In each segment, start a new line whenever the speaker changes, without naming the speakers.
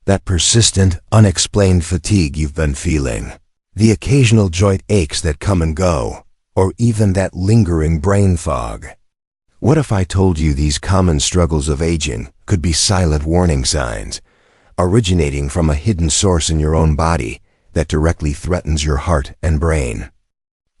That persistent, unexplained fatigue you've been feeling. The occasional joint aches that come and go, or even that lingering brain fog. What if I told you these common struggles of aging could be silent warning signs, originating from a hidden source in your own body that directly threatens your heart and brain?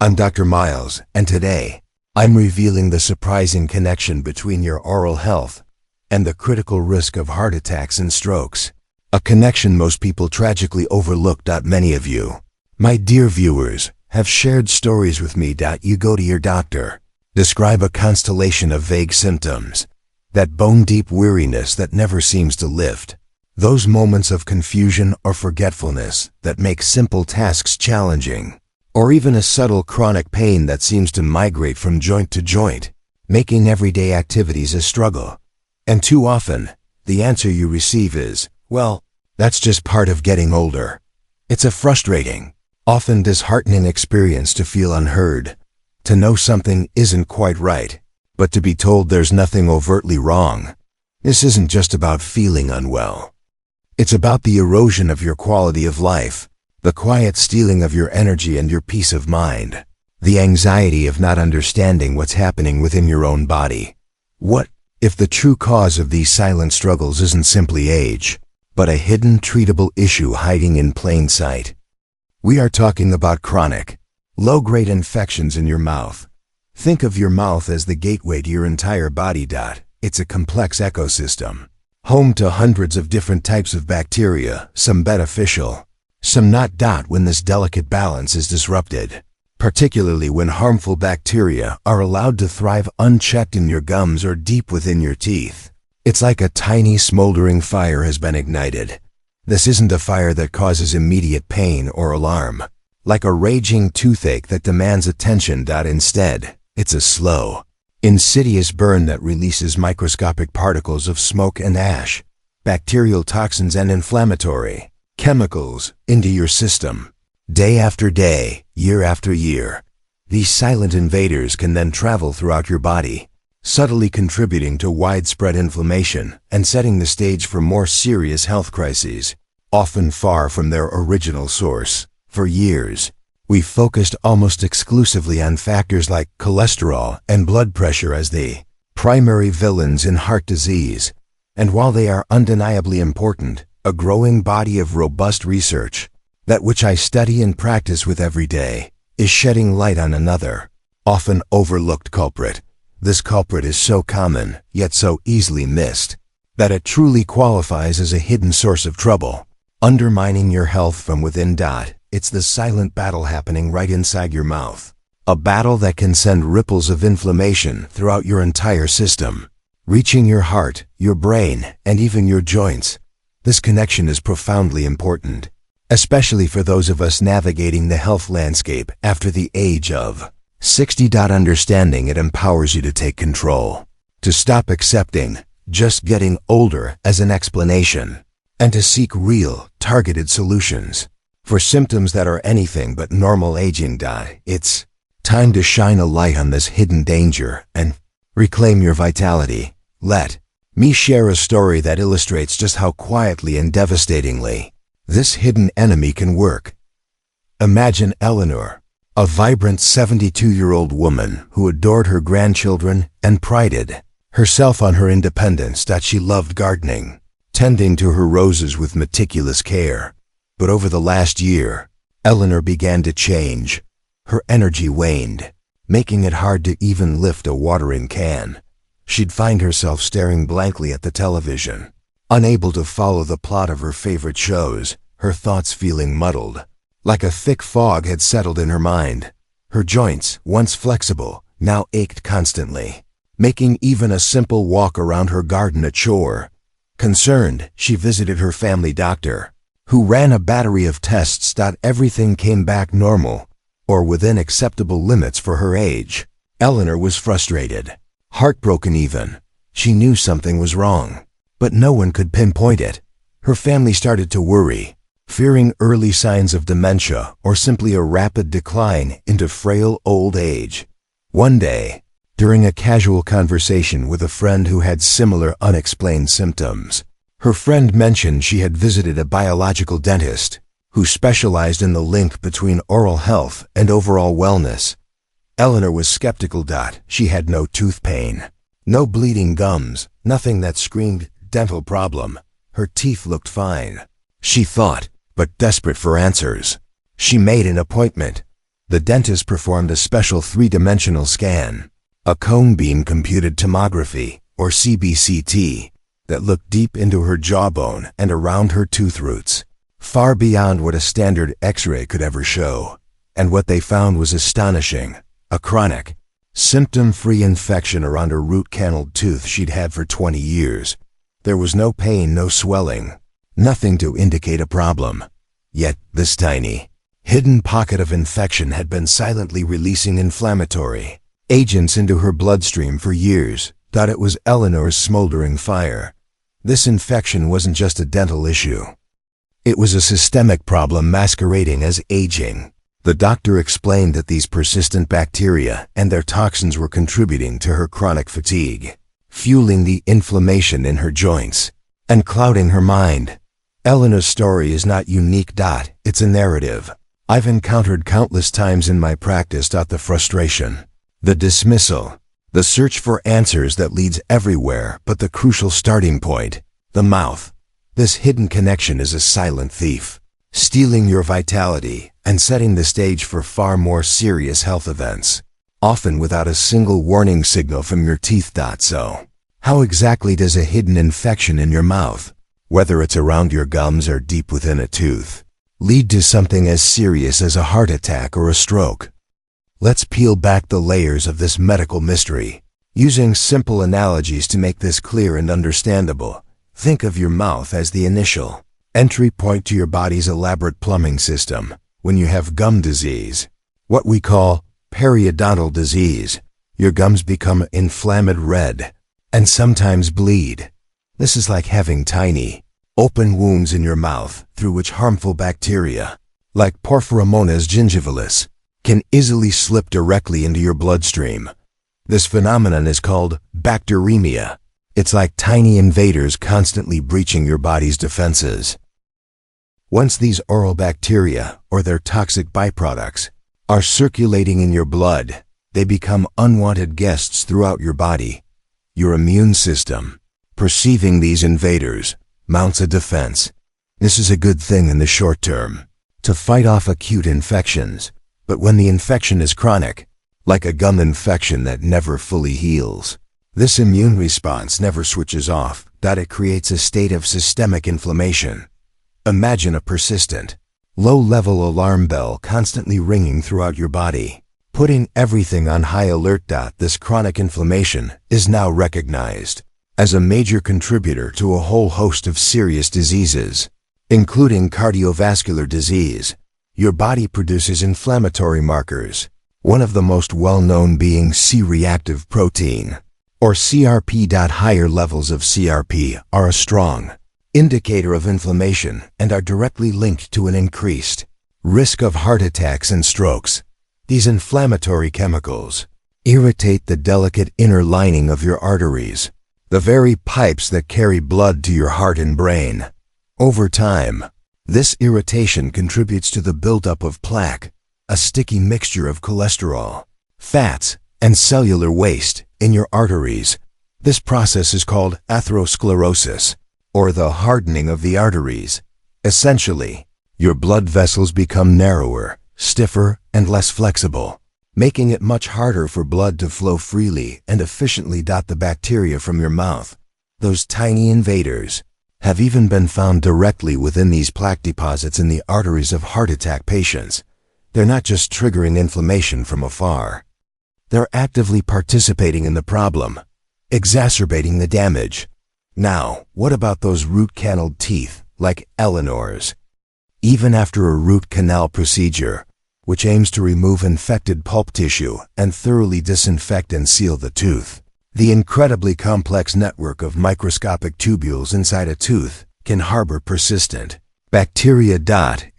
I'm Dr. Miles, and today, I'm revealing the surprising connection between your oral health and the critical risk of heart attacks and strokes. A connection most people tragically overlook. Many of you, my dear viewers, have shared stories with me. You go to your doctor, describe a constellation of vague symptoms, that bone-deep weariness that never seems to lift, those moments of confusion or forgetfulness that make simple tasks challenging, or even a subtle chronic pain that seems to migrate from joint to joint, making everyday activities a struggle. And too often, the answer you receive is, well, that's just part of getting older. It's a frustrating, often disheartening experience to feel unheard, to know something isn't quite right, but to be told there's nothing overtly wrong. This isn't just about feeling unwell. It's about the erosion of your quality of life, the quiet stealing of your energy and your peace of mind, the anxiety of not understanding what's happening within your own body. What if the true cause of these silent struggles isn't simply age, but a hidden, treatable issue hiding in plain sight? We are talking about chronic, low-grade infections in your mouth. Think of your mouth as the gateway to your entire body. It's a complex ecosystem, home to hundreds of different types of bacteria, some beneficial, some not. When this delicate balance is disrupted, particularly when harmful bacteria are allowed to thrive unchecked in your gums or deep within your teeth, it's like a tiny smoldering fire has been ignited. This isn't a fire that causes immediate pain or alarm, like a raging toothache that demands attention. Instead, it's a slow, insidious burn that releases microscopic particles of smoke and ash, bacterial toxins and inflammatory chemicals into your system. Day after day, year after year, these silent invaders can then travel throughout your body, subtly contributing to widespread inflammation and setting the stage for more serious health crises, often far from their original source. For years, we focused almost exclusively on factors like cholesterol and blood pressure as the primary villains in heart disease, and while they are undeniably important, a growing body of robust research, that which I study and practice with every day, is shedding light on another, often overlooked culprit. This culprit is so common, yet so easily missed, that it truly qualifies as a hidden source of trouble, undermining your health from within. It's the silent battle happening right inside your mouth, a battle that can send ripples of inflammation throughout your entire system, reaching your heart, your brain, and even your joints. This connection is profoundly important, especially for those of us navigating the health landscape after the age of 60. Understanding it empowers you to take control, to stop accepting just getting older as an explanation, and to seek real, targeted solutions for symptoms that are anything but normal aging. It's time to shine a light on this hidden danger and reclaim your vitality. Let me share a story that illustrates just how quietly and devastatingly this hidden enemy can work. Imagine Eleanor, a vibrant 72-year-old woman who adored her grandchildren and prided herself on her independence. She loved gardening, tending to her roses with meticulous care. But over the last year, Eleanor began to change. Her energy waned, making it hard to even lift a watering can. She'd find herself staring blankly at the television, unable to follow the plot of her favorite shows, her thoughts feeling muddled, like a thick fog had settled in her mind. Her joints, once flexible, now ached constantly, making even a simple walk around her garden a chore. Concerned, she visited her family doctor, who ran a battery of tests. Everything came back normal, or within acceptable limits for her age. Eleanor was frustrated, heartbroken even. She knew something was wrong, but no one could pinpoint it. Her family started to worry, fearing early signs of dementia or simply a rapid decline into frail old age. One day, during a casual conversation with a friend who had similar unexplained symptoms, Her friend mentioned she had visited a biological dentist who specialized in the link between oral health and overall wellness. Eleanor was skeptical. She had no tooth pain, no bleeding gums, nothing that screamed dental problem. Her teeth looked fine, she thought, but desperate for answers. She made an appointment. The dentist performed a special three-dimensional scan, a Cone Beam Computed Tomography, or CBCT, that looked deep into her jawbone and around her tooth roots, far beyond what a standard X-ray could ever show. And what they found was astonishing: a chronic, symptom-free infection around a root-canaled tooth she'd had for 20 years. There was no pain, no swelling, nothing to indicate a problem. Yet this tiny, hidden pocket of infection had been silently releasing inflammatory agents into her bloodstream for years. It was Eleanor's smoldering fire. This infection wasn't just a dental issue. It was a systemic problem masquerading as aging. The doctor explained that these persistent bacteria and their toxins were contributing to her chronic fatigue, fueling the inflammation in her joints, and clouding her mind. Eleanor's story is not unique. It's a narrative I've encountered countless times in my practice. The frustration, the dismissal, the search for answers that leads everywhere but the crucial starting point, the mouth. This hidden connection is a silent thief, stealing your vitality and setting the stage for far more serious health events, often without a single warning signal from your teeth. So, how exactly does a hidden infection in your mouth, whether it's around your gums or deep within a tooth, lead to something as serious as a heart attack or a stroke? Let's peel back the layers of this medical mystery, using simple analogies to make this clear and understandable. Think of your mouth as the initial entry point to your body's elaborate plumbing system. When you have gum disease, what we call periodontal disease, your gums become inflamed red and sometimes bleed. This is like having tiny, open wounds in your mouth through which harmful bacteria, like Porphyromonas gingivalis, can easily slip directly into your bloodstream. This phenomenon is called bacteremia. It's like tiny invaders constantly breaching your body's defenses. Once these oral bacteria, or their toxic byproducts, are circulating in your blood, they become unwanted guests throughout your body. Your immune system, perceiving these invaders, mounts a defense. This is a good thing in the short term, to fight off acute infections. But when the infection is chronic, like a gum infection that never fully heals, this immune response never switches off. It creates a state of systemic inflammation. Imagine a persistent, low-level alarm bell constantly ringing throughout your body, putting everything on high alert. This chronic inflammation is now recognized as a major contributor to a whole host of serious diseases, including cardiovascular disease. Your body produces inflammatory markers, one of the most well-known being C-reactive protein, or CRP. Higher levels of CRP are a strong indicator of inflammation and are directly linked to an increased risk of heart attacks and strokes. These inflammatory chemicals irritate the delicate inner lining of your arteries, the very pipes that carry blood to your heart and brain. Over time, this irritation contributes to the buildup of plaque, a sticky mixture of cholesterol, fats, and cellular waste in your arteries. This process is called atherosclerosis, or the hardening of the arteries. Essentially, your blood vessels become narrower, stiffer, and less flexible, making it much harder for blood to flow freely and efficiently. The bacteria from your mouth, those tiny invaders, have even been found directly within these plaque deposits in the arteries of heart attack patients. They're not just triggering inflammation from afar. They're actively participating in the problem, exacerbating the damage. Now, what about those root-canaled teeth, like Eleanor's? Even after a root canal procedure, which aims to remove infected pulp tissue and thoroughly disinfect and seal the tooth, the incredibly complex network of microscopic tubules inside a tooth can harbor persistent bacteria.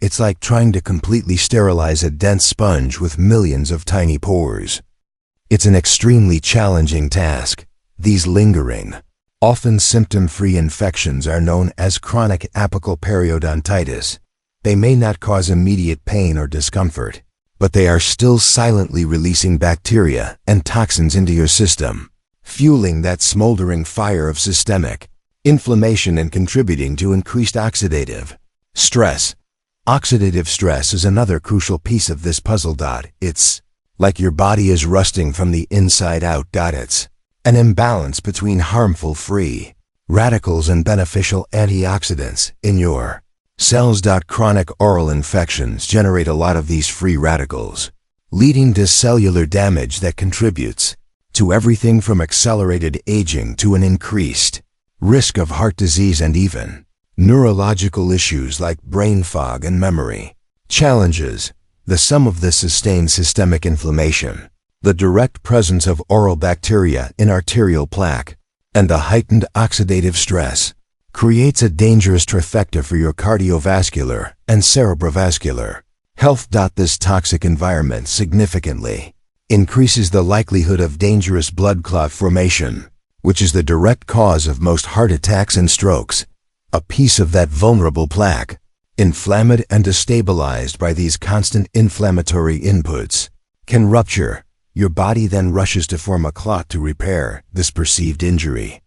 It's like trying to completely sterilize a dense sponge with millions of tiny pores. It's an extremely challenging task. These lingering, Often symptom-free infections are known as chronic apical periodontitis. They may not cause immediate pain or discomfort, but they are still silently releasing bacteria and toxins into your system, fueling that smoldering fire of systemic inflammation and contributing to increased oxidative stress. Oxidative stress is another crucial piece of this puzzle. It's like your body is rusting from the inside out. It's an imbalance between harmful free radicals and beneficial antioxidants in your cells. Chronic oral infections generate a lot of these free radicals, leading to cellular damage that contributes to everything from accelerated aging to an increased risk of heart disease and even neurological issues like brain fog and memory challenges. The sum of this sustained systemic inflammation, the direct presence of oral bacteria in arterial plaque, and the heightened oxidative stress creates a dangerous trifecta for your cardiovascular and cerebrovascular health. This toxic environment significantly increases the likelihood of dangerous blood clot formation, which is the direct cause of most heart attacks and strokes. A piece of that vulnerable plaque, inflamed and destabilized by these constant inflammatory inputs, can rupture. Your body then rushes to form a clot to repair this perceived injury.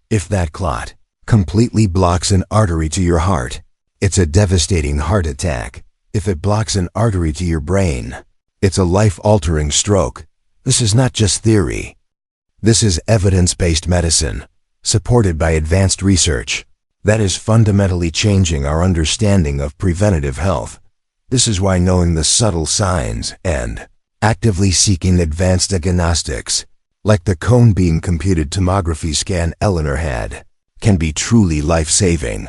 If that clot completely blocks an artery to your heart, it's a devastating heart attack. If it blocks an artery to your brain, it's a life-altering stroke. This is not just theory. This is evidence-based medicine, supported by advanced research, that is fundamentally changing our understanding of preventative health. This is why knowing the subtle signs and actively seeking advanced diagnostics, like the Cone Beam Computed Tomography scan Eleanor had, can be truly life-saving.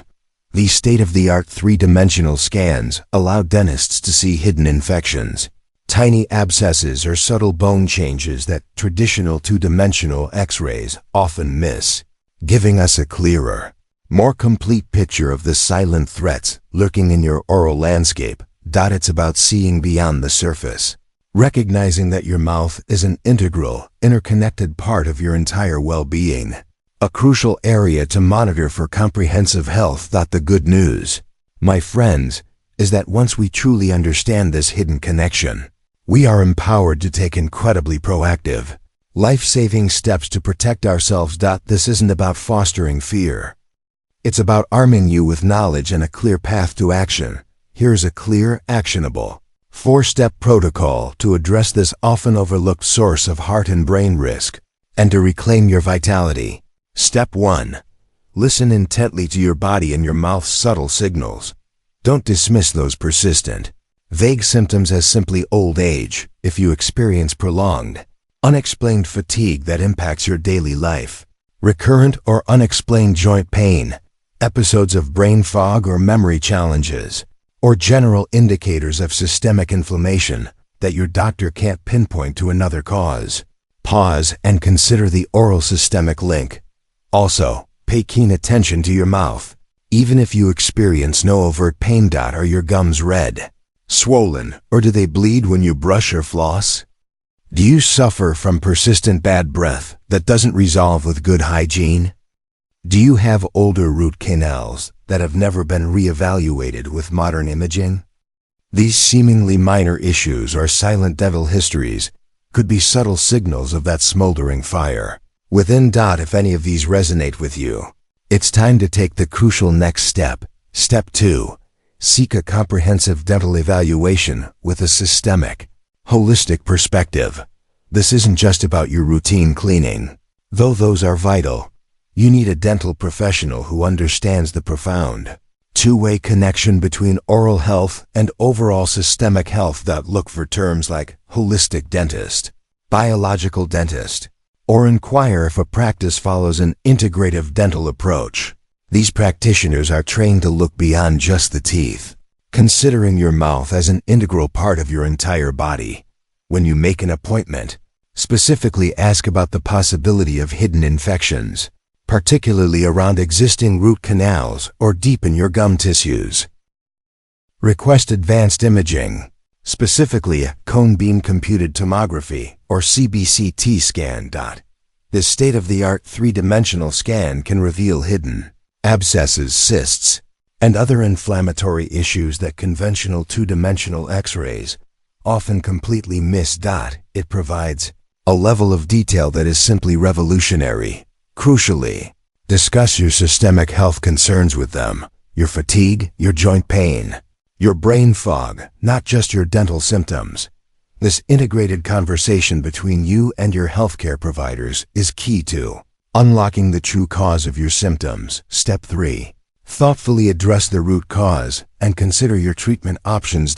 These state-of-the-art three-dimensional scans allow dentists to see hidden infections, tiny abscesses or subtle bone changes that traditional two-dimensional X-rays often miss, giving us a clearer, more complete picture of the silent threats lurking in your oral landscape. It's about seeing beyond the surface, recognizing that your mouth is an integral, interconnected part of your entire well-being, a crucial area to monitor for comprehensive health. The good news, my friends, is that once we truly understand this hidden connection, we are empowered to take incredibly proactive, life-saving steps to protect ourselves. This isn't about fostering fear. It's about arming you with knowledge and a clear path to action. Here's a clear, actionable, 4-step protocol to address this often overlooked source of heart and brain risk, and to reclaim your vitality. Step 1. Listen intently to your body and your mouth's subtle signals. Don't dismiss those persistent, vague symptoms as simply old age. If you experience prolonged, unexplained fatigue that impacts your daily life, recurrent or unexplained joint pain, episodes of brain fog or memory challenges, or general indicators of systemic inflammation that your doctor can't pinpoint to another cause, pause and consider the oral systemic link. Also, pay keen attention to your mouth. Even if you experience no overt pain. Are your gums red, swollen, or do they bleed when you brush or floss? Do you suffer from persistent bad breath that doesn't resolve with good hygiene? Do you have older root canals that have never been reevaluated with modern imaging? These seemingly minor issues or silent devil histories could be subtle signals of that smoldering fire within. If any of these resonate with you, it's time to take the crucial next step. Step 2. Seek a comprehensive dental evaluation with a systemic, holistic perspective. This isn't just about your routine cleaning, though those are vital. You need a dental professional who understands the profound, two-way connection between oral health and overall systemic health. Look for terms like holistic dentist, biological dentist, or inquire if a practice follows an integrative dental approach. These practitioners are trained to look beyond just the teeth, considering your mouth as an integral part of your entire body. When you make an appointment, specifically ask about the possibility of hidden infections, particularly around existing root canals or deep in your gum tissues. Request advanced imaging, specifically a Cone Beam Computed Tomography or CBCT scan. This state-of-the-art three-dimensional scan can reveal hidden abscesses, cysts, and other inflammatory issues that conventional two-dimensional X-rays often completely miss. It provides a level of detail that is simply revolutionary. Crucially, discuss your systemic health concerns with them, your fatigue, your joint pain, your brain fog, not just your dental symptoms. This integrated conversation between you and your healthcare providers is key to unlocking the true cause of your symptoms. Step 3. Thoughtfully address the root cause and consider your treatment options.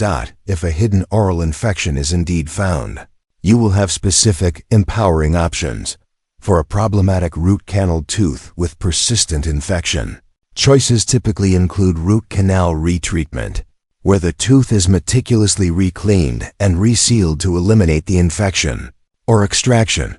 If a hidden oral infection is indeed found, you will have specific, empowering options. For a problematic root canal tooth with persistent infection, choices typically include root canal retreatment, where the tooth is meticulously recleaned and resealed to eliminate the infection, or extraction.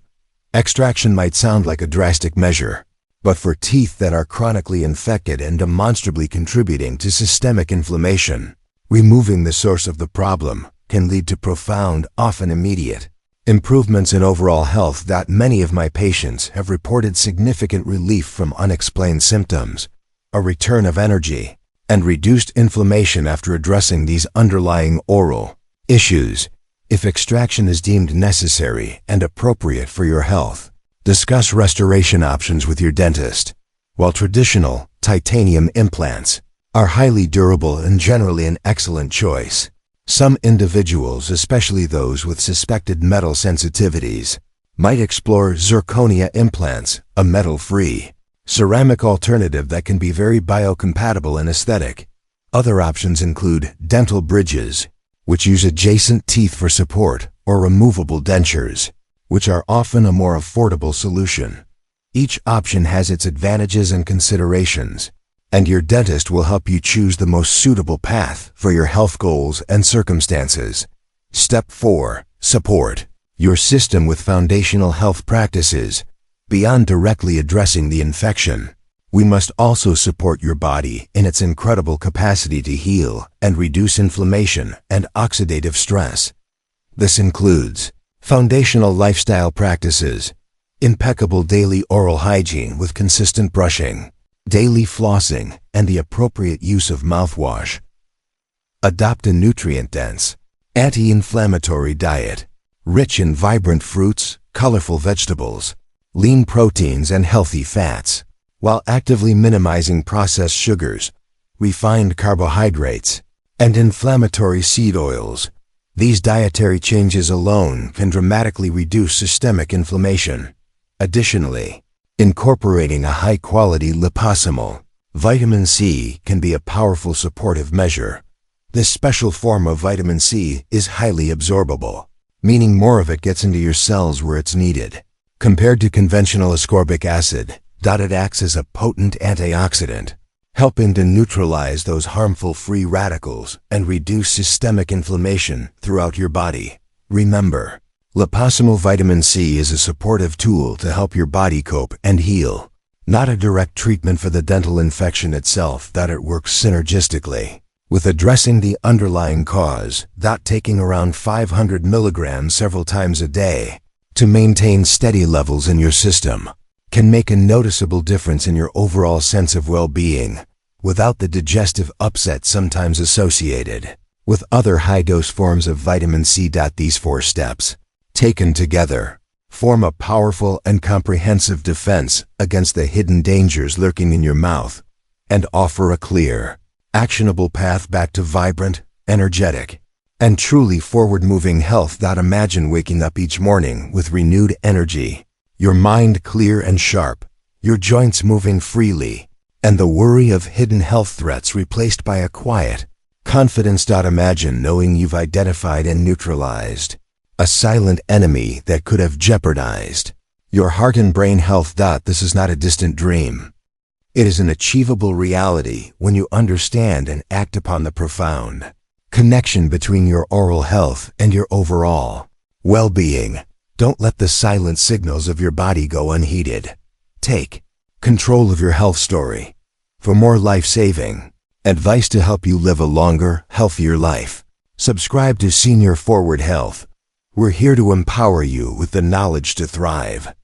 Extraction might sound like a drastic measure, but for teeth that are chronically infected and demonstrably contributing to systemic inflammation, removing the source of the problem can lead to profound, often immediate, improvements in overall health. Many of my patients have reported significant relief from unexplained symptoms, a return of energy, and reduced inflammation after addressing these underlying oral issues. If extraction is deemed necessary and appropriate for your health, discuss restoration options with your dentist. While traditional titanium implants are highly durable and generally an excellent choice, some individuals, especially those with suspected metal sensitivities, might explore zirconia implants, a metal-free ceramic alternative that can be very biocompatible and aesthetic. Other options include dental bridges, which use adjacent teeth for support, or removable dentures, which are often a more affordable solution. Each option has its advantages and considerations, and your dentist will help you choose the most suitable path for your health goals and circumstances. Step 4. Support your system with foundational health practices. Beyond directly addressing the infection, we must also support your body in its incredible capacity to heal and reduce inflammation and oxidative stress. This includes foundational lifestyle practices, impeccable daily oral hygiene with consistent brushing, daily flossing, and the appropriate use of mouthwash. Adopt a nutrient-dense, anti-inflammatory diet, rich in vibrant fruits, colorful vegetables, lean proteins, and healthy fats, while actively minimizing processed sugars, refined carbohydrates, and inflammatory seed oils. These dietary changes alone can dramatically reduce systemic inflammation. Additionally, incorporating a high-quality liposomal vitamin C can be a powerful supportive measure. This special form of vitamin C is highly absorbable, meaning more of it gets into your cells where it's needed. Compared to conventional ascorbic acid, it acts as a potent antioxidant, helping to neutralize those harmful free radicals and reduce systemic inflammation throughout your body. Remember, liposomal vitamin C is a supportive tool to help your body cope and heal, not a direct treatment for the dental infection itself. It works synergistically with addressing the underlying cause. Taking around 500 milligrams several times a day to maintain steady levels in your system can make a noticeable difference in your overall sense of well-being, without the digestive upset sometimes associated with other high-dose forms of vitamin C. These 4 steps, taken together, form a powerful and comprehensive defense against the hidden dangers lurking in your mouth and offer a clear, actionable path back to vibrant, energetic, and truly forward-moving health. Imagine waking up each morning with renewed energy, your mind clear and sharp, your joints moving freely, and the worry of hidden health threats replaced by a quiet confidence. Imagine knowing you've identified and neutralized a silent enemy that could have jeopardized your heart and brain health. This is not a distant dream. It is an achievable reality when you understand and act upon the profound connection between your oral health and your overall well-being. Don't let the silent signals of your body go unheeded. Take control of your health story. For more life-saving advice to help you live a longer, healthier life, subscribe to Senior Forward Health. We're here to empower you with the knowledge to thrive.